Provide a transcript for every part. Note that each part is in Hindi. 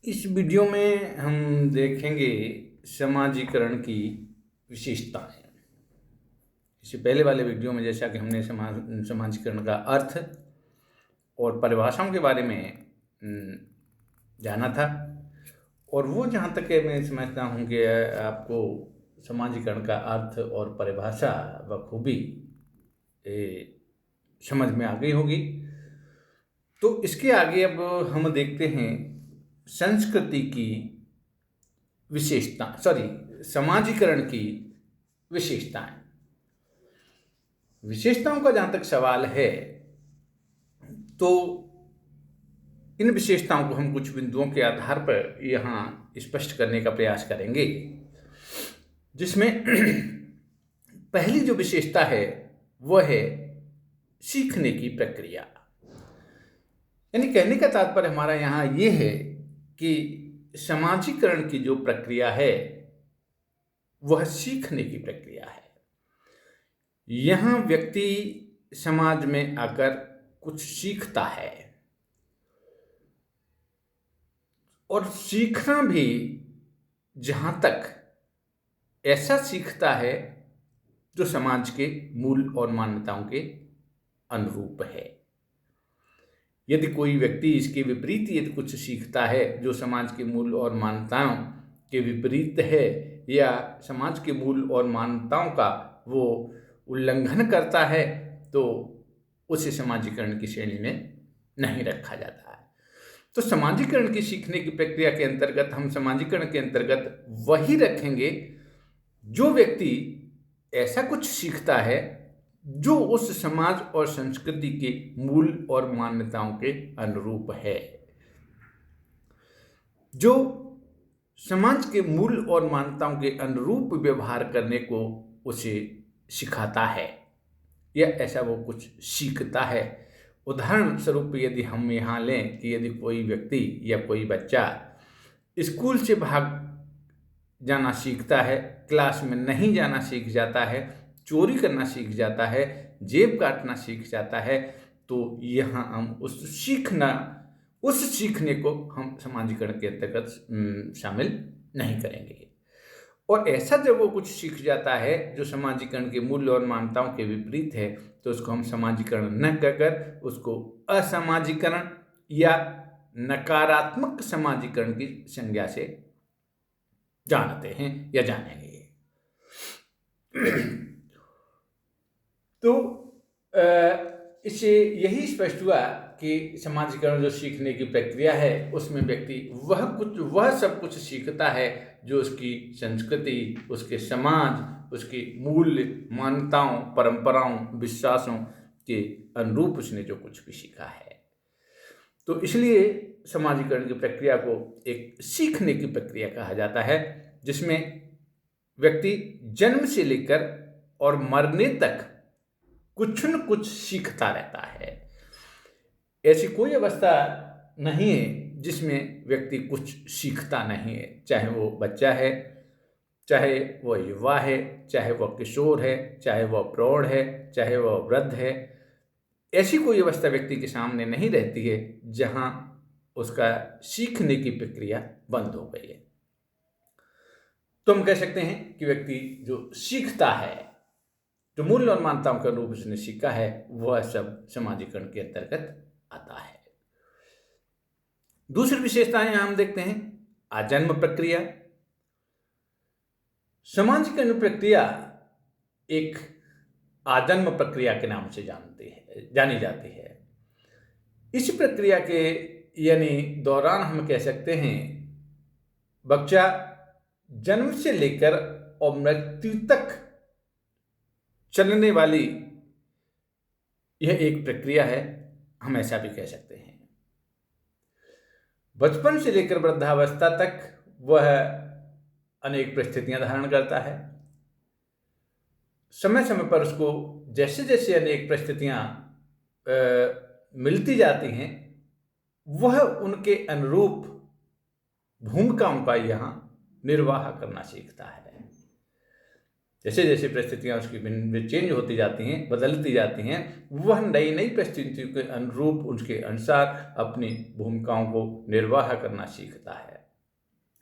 इस वीडियो में हम देखेंगे समाजीकरण की विशेषताएं। इससे पहले वाले वीडियो में जैसा कि हमने समाजीकरण का अर्थ और परिभाषाओं के बारे में जाना था, और वो जहाँ तक है मैं समझता हूँ कि आपको समाजीकरण का अर्थ और परिभाषा बखूबी समझ में आ गई होगी। तो इसके आगे अब हम देखते हैं संस्कृति की समाजीकरण की विशेषताएं। विशेषताओं का जहां तक सवाल है तो इन विशेषताओं को हम कुछ बिंदुओं के आधार पर यहां स्पष्ट करने का प्रयास करेंगे, जिसमें पहली जो विशेषता है वह है सीखने की प्रक्रिया। यानी कहने का तात्पर्य हमारा यहां यह है कि समाजीकरण की जो प्रक्रिया है वह सीखने की प्रक्रिया है। यहां व्यक्ति समाज में आकर कुछ सीखता है, और सीखना भी जहां तक ऐसा सीखता है जो समाज के मूल और मान्यताओं के अनुरूप है। यदि कोई व्यक्ति इसके विपरीत यदि कुछ सीखता है जो समाज के मूल और मान्यताओं के विपरीत है, या समाज के मूल और मान्यताओं का वो उल्लंघन करता है, तो उसे समाजीकरण की श्रेणी में नहीं रखा जाता है। तो समाजीकरण की सीखने की प्रक्रिया के अंतर्गत हम समाजीकरण के अंतर्गत वही रखेंगे जो व्यक्ति ऐसा कुछ सीखता है जो उस समाज और संस्कृति के मूल और मान्यताओं के अनुरूप है। जो समाज के मूल और मान्यताओं के अनुरूप व्यवहार करने को उसे सिखाता है, या ऐसा वो कुछ सीखता है। उदाहरण स्वरूप यदि हम यहाँ लें कि यदि कोई व्यक्ति या कोई बच्चा स्कूल से भाग जाना सीखता है, क्लास में नहीं जाना सीख जाता है, चोरी करना सीख जाता है, जेब काटना सीख जाता है, तो यहाँ हम उस सीखने को हम समाजीकरण के अंतर्गत शामिल नहीं करेंगे। और ऐसा जब वो कुछ सीख जाता है जो समाजीकरण के मूल्य और मान्यताओं के विपरीत है, तो उसको हम समाजीकरण न कहकर उसको असामाजिकरण या नकारात्मक समाजीकरण की संज्ञा से जानते हैं या जानेंगे। तो इससे यही स्पष्ट हुआ कि समाजीकरण जो सीखने की प्रक्रिया है उसमें व्यक्ति वह सब कुछ सीखता है जो उसकी संस्कृति, उसके समाज, उसकी मूल्य, मान्यताओं, परंपराओं, विश्वासों के अनुरूप उसने जो कुछ भी सीखा है। तो इसलिए समाजीकरण की प्रक्रिया को एक सीखने की प्रक्रिया कहा जाता है, जिसमें व्यक्ति जन्म से लेकर और मरने तक कुछ न कुछ सीखता रहता है। ऐसी कोई अवस्था नहीं है जिसमें व्यक्ति कुछ सीखता नहीं है, चाहे वो बच्चा है, चाहे वह युवा है, चाहे वह किशोर है, चाहे वह प्रौढ़ है, चाहे वह वृद्ध है। ऐसी कोई अवस्था व्यक्ति के सामने नहीं रहती है जहां उसका सीखने की प्रक्रिया बंद हो गई है। तो हम कह सकते हैं कि व्यक्ति जो सीखता है, जो मूल्य और मान्यताओं के अनुरूप उसने सीखा है, वह सब समाजीकरण के अंतर्गत आता है। दूसरी विशेषताएं हम देखते हैं आजन्म प्रक्रिया। समाजीकरण प्रक्रिया एक आजन्म प्रक्रिया के नाम से जानी जाती है। इस प्रक्रिया के यानी दौरान हम कह सकते हैं बच्चा जन्म से लेकर और मृत्यु तक चलने वाली यह एक प्रक्रिया है, हम ऐसा भी कह सकते हैं। बचपन से लेकर वृद्धावस्था तक वह अनेक परिस्थितियां धारण करता है। समय समय पर उसको जैसे जैसे अनेक परिस्थितियां मिलती जाती हैं, वह उनके अनुरूप भूमिकाओं का यहाँ निर्वाह करना सीखता है। जैसे जैसे परिस्थितियाँ उसकी भिन्न चेंज होती जाती हैं, बदलती जाती हैं, वह नई नई परिस्थितियों के अनुरूप उसके अनुसार अपनी भूमिकाओं को निर्वाह करना सीखता है।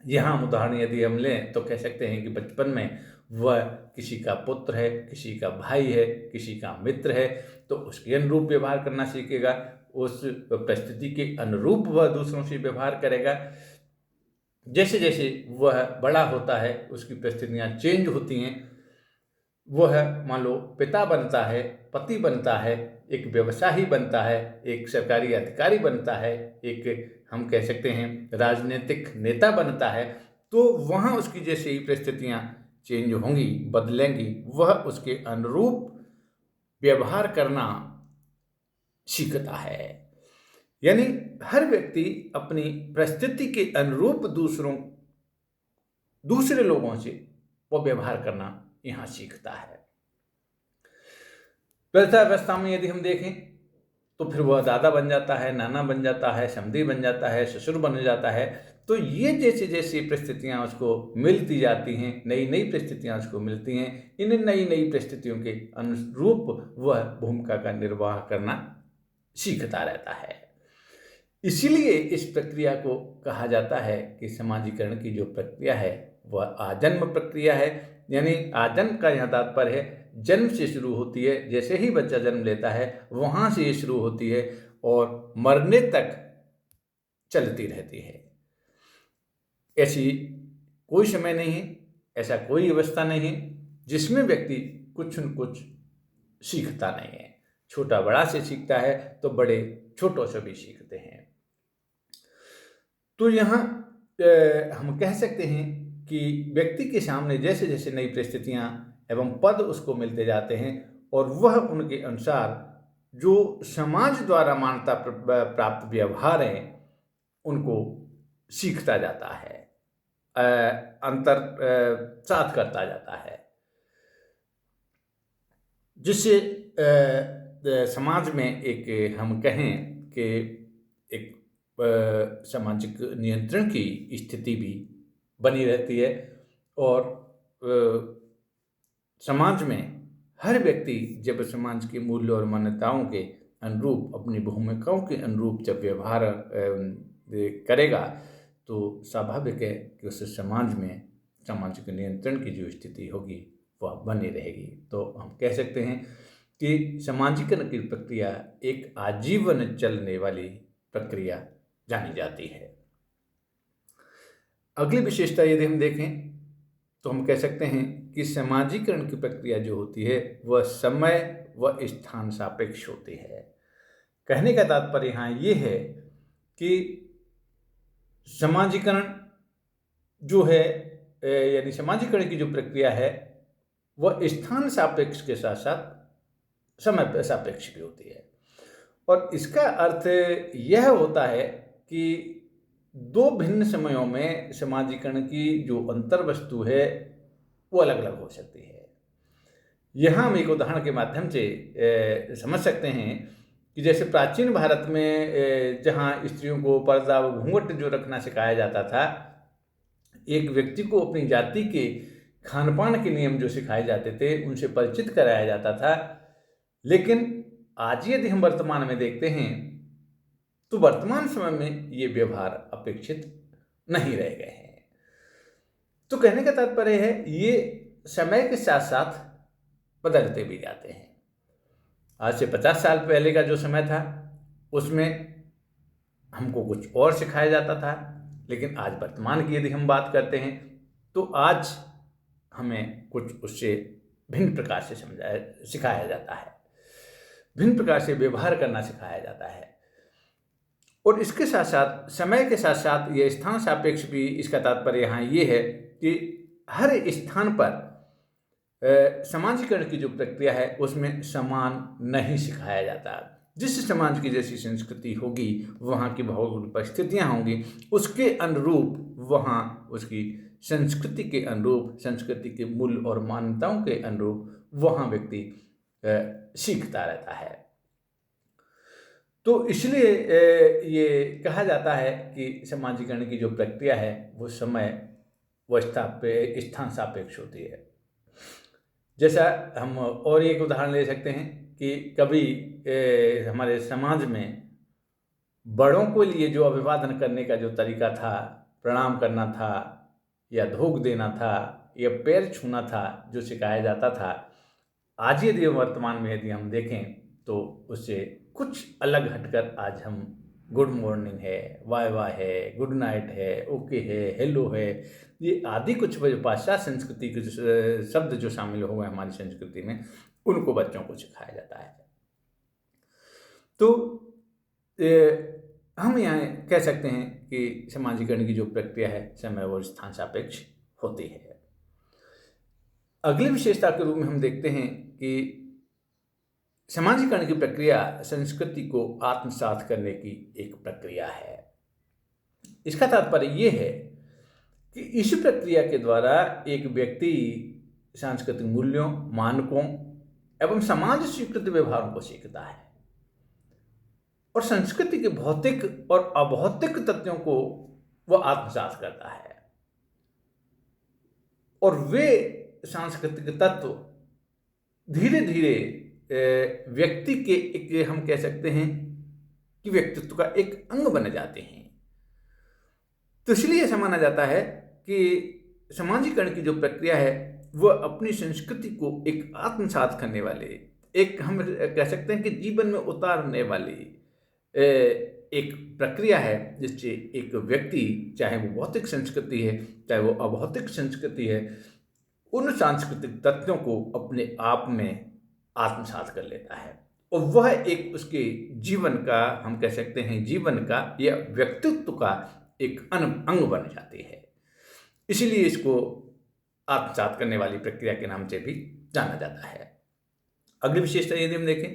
यहाँ हम उदाहरण यदि हम लें तो कह सकते हैं कि बचपन में वह किसी का पुत्र है, किसी का भाई है, किसी का मित्र है, तो उसके अनुरूप व्यवहार करना सीखेगा, उस परिस्थिति के अनुरूप वह दूसरों से व्यवहार करेगा। जैसे जैसे वह बड़ा होता है, उसकी परिस्थितियाँ चेंज होती हैं, वह मान लो पिता बनता है, पति बनता है, एक व्यवसायी बनता है, एक सरकारी अधिकारी बनता है, एक हम कह सकते हैं राजनीतिक नेता बनता है, तो वहाँ उसकी जैसे ही परिस्थितियाँ चेंज होंगी, बदलेंगी, वह उसके अनुरूप व्यवहार करना सीखता है। यानी हर व्यक्ति अपनी परिस्थिति के अनुरूप दूसरे लोगों से वो व्यवहार करना यहाँ सीखता है। वृद्धावस्था में यदि हम देखें तो फिर वह दादा बन जाता है, नाना बन जाता है, समधी बन जाता है, ससुर बन जाता है। तो ये जैसे जैसी परिस्थितियाँ उसको मिलती जाती हैं, नई नई परिस्थितियाँ उसको मिलती हैं, इन नई नई परिस्थितियों के अनुरूप वह भूमिका का निर्वाह करना सीखता रहता है। इसीलिए इस प्रक्रिया को कहा जाता है कि समाजीकरण की जो प्रक्रिया है वह आजन्म प्रक्रिया है। यानी आजन्म का यहाँ तात्पर्य है जन्म से शुरू होती है, जैसे ही बच्चा जन्म लेता है वहाँ से ये शुरू होती है और मरने तक चलती रहती है। ऐसी कोई समय नहीं है, ऐसा कोई अवस्था नहीं है जिसमें व्यक्ति कुछ न कुछ सीखता नहीं है। छोटा बड़ा से सीखता है तो बड़े छोटों से भी सीखते हैं। तो यहाँ हम कह सकते हैं कि व्यक्ति के सामने जैसे जैसे नई परिस्थितियाँ एवं पद उसको मिलते जाते हैं और वह उनके अनुसार जो समाज द्वारा मान्यता प्राप्त व्यवहार हैं उनको सीखता जाता है, अंतर साथ करता जाता है, जिससे समाज में एक हम कहें कि एक सामाजिक नियंत्रण की स्थिति भी बनी रहती है और समाज में हर व्यक्ति जब समाज के मूल्य और मान्यताओं के अनुरूप अपनी भूमिकाओं के अनुरूप जब व्यवहार करेगा तो स्वाभाविक है कि उस समाज में सामाजिक नियंत्रण की जो स्थिति होगी वह बनी रहेगी। तो हम कह सकते हैं कि समाजीकरण की प्रक्रिया एक आजीवन चलने वाली प्रक्रिया जानी जाती है। अगली विशेषता यदि हम देखें तो हम कह सकते हैं कि समाजीकरण की प्रक्रिया जो होती है वह समय व स्थान सापेक्ष होती है। कहने का तात्पर्य यहाँ ये है कि समाजीकरण जो है यानी समाजीकरण की जो प्रक्रिया है वह स्थान सापेक्ष के साथ साथ समय सापेक्ष भी होती है। और इसका अर्थ यह होता है कि दो भिन्न समयों में समाजीकरण की जो अंतर वस्तु है वो अलग अलग हो सकती है। यहाँ हम एक उदाहरण के माध्यम से समझ सकते हैं कि जैसे प्राचीन भारत में जहाँ स्त्रियों को पर्दा व घूंघट जो रखना सिखाया जाता था, एक व्यक्ति को अपनी जाति के खान पान के नियम जो सिखाए जाते थे उनसे परिचित कराया जाता था। लेकिन आज यदि हम वर्तमान में देखते हैं तो वर्तमान समय में ये व्यवहार अपेक्षित नहीं रह गए हैं। तो कहने का तात्पर्य है ये समय के साथ साथ बदलते भी जाते हैं। आज से 50 साल पहले का जो समय था उसमें हमको कुछ और सिखाया जाता था, लेकिन आज वर्तमान की यदि हम बात करते हैं तो आज हमें कुछ उससे भिन्न प्रकार से सिखाया जाता है, भिन्न प्रकार से व्यवहार करना सिखाया जाता है। और इसके साथ साथ समय के साथ साथ ये स्थान सापेक्ष भी, इसका तात्पर्य यहाँ ये है कि हर स्थान पर समाजीकरण की जो प्रक्रिया है उसमें समान नहीं सिखाया जाता। जिस समाज की जैसी संस्कृति होगी, वहाँ की भौगोलिक परिस्थितियाँ होंगी, उसके अनुरूप वहाँ उसकी संस्कृति के अनुरूप, संस्कृति के मूल्य और मान्यताओं के अनुरूप वहाँ व्यक्ति सीखता रहता है। तो इसलिए ये कहा जाता है कि समाजीकरण की जो प्रक्रिया है वो समय व स्थान सापेक्ष होती है। जैसा हम और एक उदाहरण ले सकते हैं कि कभी हमारे समाज में बड़ों के लिए जो अभिवादन करने का जो तरीका था, प्रणाम करना था या धोख देना था या पैर छूना था, जो सिखाया जाता था, आज यदि वर्तमान में यदि हम देखें तो उससे कुछ अलग हटकर आज हम गुड मॉर्निंग है, वाह वाह है, गुड नाइट है, ओके है, हेलो है, ये आदि कुछ पाश्चात्य संस्कृति के जो शब्द जो शामिल हो गए हमारी संस्कृति में, उनको बच्चों को सिखाया जाता है। तो हम यहाँ कह सकते हैं कि समाजीकरण की जो प्रक्रिया है समय और स्थान सापेक्ष होती है। अगली विशेषता के रूप में हम देखते हैं कि समाजीकरण की प्रक्रिया संस्कृति को आत्मसात करने की एक प्रक्रिया है। इसका तात्पर्य ये है कि इस प्रक्रिया के द्वारा एक व्यक्ति सांस्कृतिक मूल्यों, मानकों एवं समाज स्वीकृत व्यवहारों को सीखता है और संस्कृति के भौतिक और अभौतिक तत्वों को वह आत्मसात करता है और वे सांस्कृतिक तत्व धीरे धीरे व्यक्ति के एक हम कह सकते हैं कि व्यक्तित्व का एक अंग बन जाते हैं। तो इसलिए ऐसा माना जाता है कि समाजीकरण की जो प्रक्रिया है वह अपनी संस्कृति को एक आत्मसात करने वाले, एक हम कह सकते हैं कि जीवन में उतारने वाली एक प्रक्रिया है, जिससे एक व्यक्ति, चाहे वो भौतिक संस्कृति है चाहे वो अभौतिक संस्कृति है, उन सांस्कृतिक तत्वों को अपने आप में आत्मसात कर लेता है और वह एक उसके जीवन का, हम कह सकते हैं जीवन का या व्यक्तित्व का एक अंग बन जाती है। इसीलिए इसको आत्मसात करने वाली प्रक्रिया के नाम से भी जाना जाता है। अगली विशेषता यदि हम देखें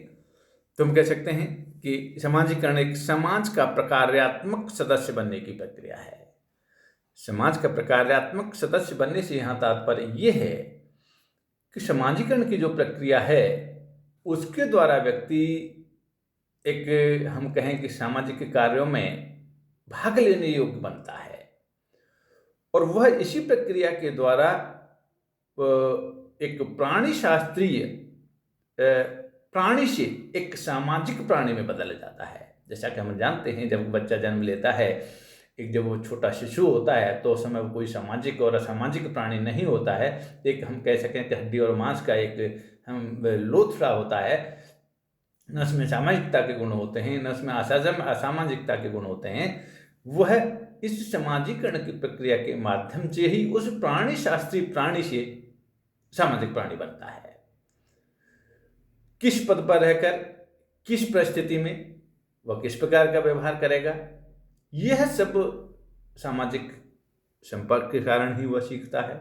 तो हम कह सकते हैं कि समाजीकरण एक समाज का प्रकार्यात्मक सदस्य बनने की प्रक्रिया है। समाज का प्रकार्यात्मक सदस्य बनने से यहाँ तात्पर्य ये है कि समाजीकरण की जो प्रक्रिया है उसके द्वारा व्यक्ति एक, हम कहें कि सामाजिक कार्यों में भाग लेने योग्य बनता है और वह इसी प्रक्रिया के द्वारा एक प्राणी शास्त्रीय प्राणी से एक सामाजिक प्राणी में बदल जाता है। जैसा कि हम जानते हैं जब बच्चा जन्म लेता है, एक जब वो छोटा शिशु होता है तो उस समय वो कोई सामाजिक और असामाजिक प्राणी नहीं होता है, एक हम कह सकें कि हड्डी और मांस का एक हम लोथड़ा होता है। न उसमें सामाजिकता के गुण होते हैं, न उसमें असामाजिकता के गुण होते हैं। वह इस समाजीकरण की प्रक्रिया के माध्यम से ही उस प्राणी शास्त्रीय प्राणी से सामाजिक प्राणी बनता है। किस पद पर रहकर, किस परिस्थिति में वह किस प्रकार का व्यवहार करेगा, यह सब सामाजिक संपर्क के कारण ही वह सीखता है।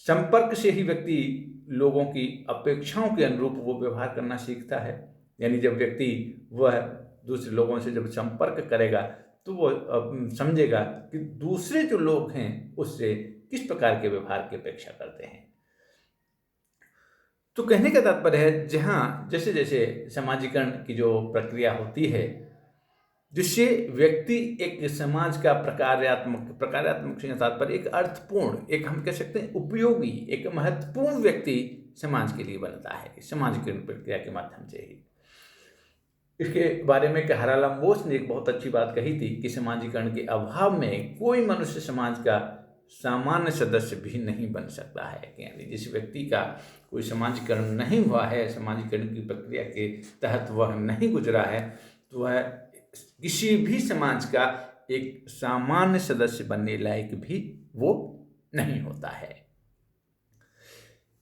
संपर्क से ही व्यक्ति लोगों की अपेक्षाओं के अनुरूप वो व्यवहार करना सीखता है। यानी जब व्यक्ति वह दूसरे लोगों से जब संपर्क करेगा तो वो समझेगा कि दूसरे जो लोग हैं उससे किस प्रकार के व्यवहार की अपेक्षा करते हैं। तो कहने का तात्पर्य है जहाँ जैसे जैसे समाजीकरण की जो प्रक्रिया होती है, जिससे व्यक्ति एक समाज का प्रकार्यात्मक से तात्पर्य एक अर्थपूर्ण, एक हम कह सकते हैं उपयोगी, एक महत्वपूर्ण व्यक्ति समाज के लिए बनता है समाजीकरण प्रक्रिया के माध्यम से ही। इसके बारे में हरालाम बोस ने एक बहुत अच्छी बात कही थी कि समाजीकरण के अभाव में कोई मनुष्य समाज का सामान्य सदस्य भी नहीं बन सकता है। यानी जिस व्यक्ति का कोई समाजीकरण नहीं हुआ है, समाजीकरण की प्रक्रिया के तहत वह नहीं गुजरा है, तो वह किसी भी समाज का एक सामान्य सदस्य बनने लायक भी वो नहीं होता है।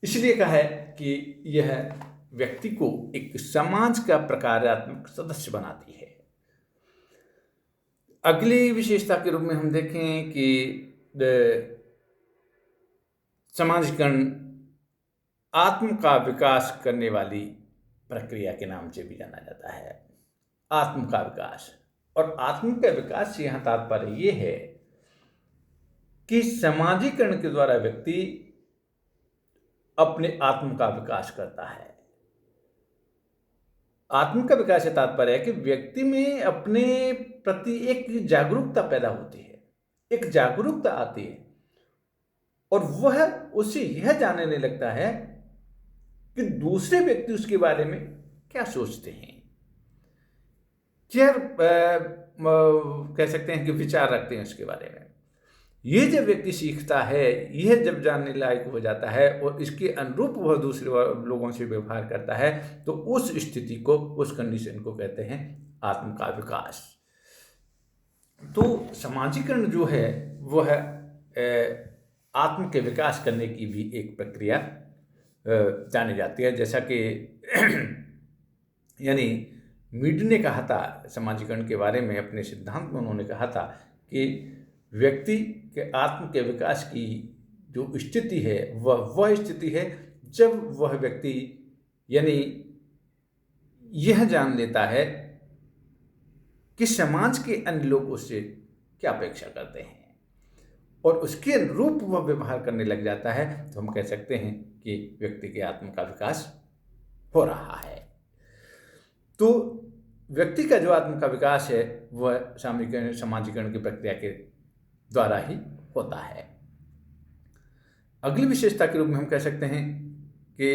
इसलिए कहा है कि यह व्यक्ति को एक समाज का प्रकार्यात्मक सदस्य बनाती है। अगली विशेषता के रूप में हम देखें कि समाजीकरण आत्म का विकास करने वाली प्रक्रिया के नाम से भी जाना जाता है। आत्म का विकास, और आत्म का विकास से यहाँ तात्पर्य ये है कि समाजीकरण के द्वारा व्यक्ति अपने आत्म का विकास करता है। आत्म का विकास से तात्पर्य है कि व्यक्ति में अपने प्रति एक जागरूकता पैदा होती है, एक जागरूकता आती है और वह उसे यह जानने लगता है कि दूसरे व्यक्ति उसके बारे में क्या सोचते हैं, क्या कह सकते हैं कि विचार रखते हैं उसके बारे में। ये जब व्यक्ति सीखता है, यह जब जानने लायक हो जाता है और इसके अनुरूप वह दूसरे लोगों से व्यवहार करता है, तो उस स्थिति को, उस कंडीशन को कहते हैं आत्म का विकास। तो समाजीकरण जो है वह आत्म के विकास करने की भी एक प्रक्रिया जानी जाती है। जैसा कि यानी मीड ने कहा था समाजीकरण के बारे में, अपने सिद्धांत में उन्होंने कहा था कि व्यक्ति के आत्म के विकास की जो स्थिति है वह स्थिति है जब वह व्यक्ति यानी यह जान लेता है कि समाज के अन्य लोग उससे क्या अपेक्षा करते हैं और उसके अनुरूप वह व्यवहार करने लग जाता है, तो हम कह सकते हैं कि व्यक्ति के आत्म का विकास हो रहा है। तो व्यक्ति का जो आत्म का विकास है वह समाजीकरण की प्रक्रिया के द्वारा ही होता है। अगली विशेषता के रूप में हम कह सकते हैं कि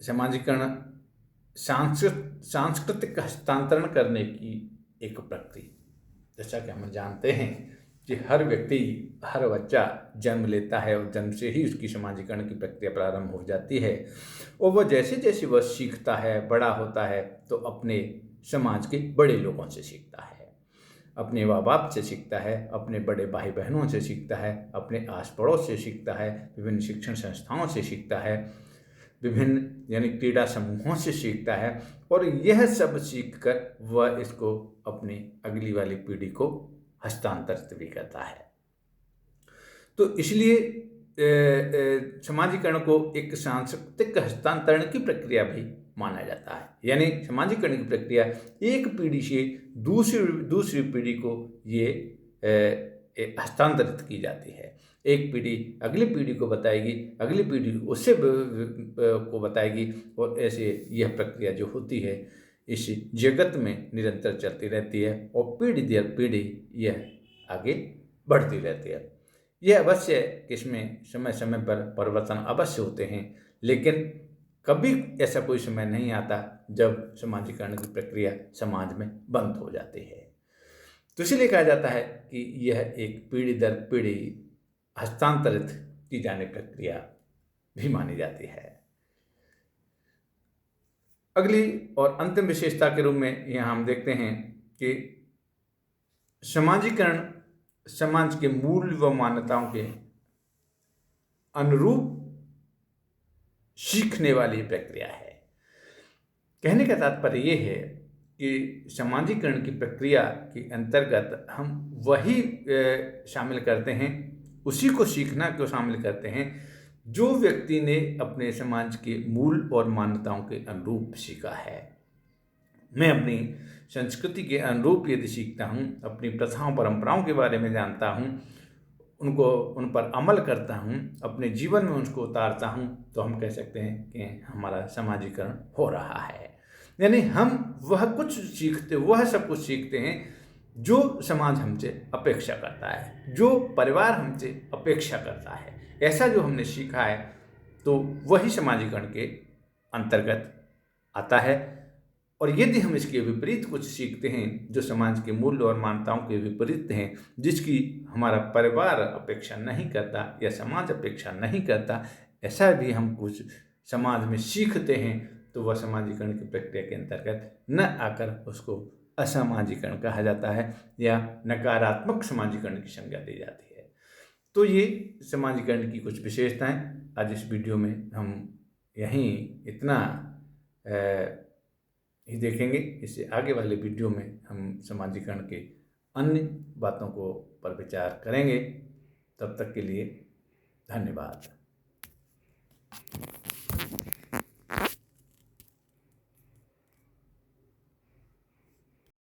समाजीकरण सांस्कृतिक हस्तांतरण करने की एक प्रक्रिया। जैसा कि हम जानते हैं कि हर व्यक्ति, हर बच्चा जन्म लेता है और जन्म से ही उसकी समाजीकरण की प्रक्रिया प्रारंभ हो जाती है और वह जैसे जैसे वह सीखता है, बड़ा होता है, तो अपने समाज के बड़े लोगों से सीखता है, अपने माँ बाप से सीखता है, अपने बड़े भाई बहनों से सीखता है, अपने आस पड़ोस से सीखता है, विभिन्न शिक्षण संस्थाओं से सीखता है, विभिन्न यानी क्रीड़ा समूहों से सीखता है और यह सब सीखकर वह इसको अपनी अगली वाली पीढ़ी को हस्तांतरित भी करता है। तो इसलिए समाजीकरण को एक सांस्कृतिक हस्तांतरण की प्रक्रिया भी माना जाता है। यानी समाजीकरण की प्रक्रिया एक पीढ़ी से दूसरी पीढ़ी को ये हस्तांतरित की जाती है। एक पीढ़ी अगली पीढ़ी को बताएगी, अगली पीढ़ी उससे को बताएगी और ऐसे यह प्रक्रिया जो होती है इस जगत में निरंतर चलती रहती है और पीढ़ी दर पीढ़ी यह आगे बढ़ती रहती है। यह अवश्य कि इसमें समय समय पर परिवर्तन अवश्य होते हैं, लेकिन कभी ऐसा कोई समय नहीं आता जब समाजीकरण की प्रक्रिया समाज में बंद हो जाती है। तो इसलिए कहा जाता है कि यह एक पीढ़ी दर पीढ़ी हस्तांतरित की जाने प्रक्रिया भी मानी जाती है। अगली और अंतिम विशेषता के रूप में यहाँ हम देखते हैं कि समाजीकरण समाज के मूल व मान्यताओं के अनुरूप सीखने वाली प्रक्रिया है। कहने का तात्पर्य यह है कि समाजीकरण की प्रक्रिया के अंतर्गत हम वही शामिल करते हैं, उसी को सीखना को शामिल करते हैं जो व्यक्ति ने अपने समाज के मूल और मान्यताओं के अनुरूप सीखा है। मैं अपनी संस्कृति के अनुरूप यदि सीखता हूँ, अपनी प्रथाओं परंपराओं के बारे में जानता हूँ, उन पर अमल करता हूँ, अपने जीवन में उनको उतारता हूँ, तो हम कह सकते हैं कि हमारा समाजीकरण हो रहा है। यानी हम वह सब कुछ सीखते हैं जो समाज हमसे अपेक्षा करता है, जो परिवार हमसे अपेक्षा करता है। ऐसा जो हमने सीखा है तो वही समाजीकरण के अंतर्गत आता है। और यदि हम इसके विपरीत कुछ सीखते हैं जो समाज के मूल्य और मान्यताओं के विपरीत हैं, जिसकी हमारा परिवार अपेक्षा नहीं करता या समाज अपेक्षा नहीं करता, ऐसा भी हम कुछ समाज में सीखते हैं, तो वह समाजीकरण की प्रक्रिया के अंतर्गत न आकर उसको असामाजिकरण कहा जाता है या नकारात्मक समाजीकरण की संज्ञा दी जाती है। तो ये समाजीकरण की कुछ विशेषताएं आज इस वीडियो में हम यहीं इतना ही देखेंगे। इससे आगे वाले वीडियो में हम समाजीकरण के अन्य बातों को पर विचार करेंगे। तब तक के लिए धन्यवाद।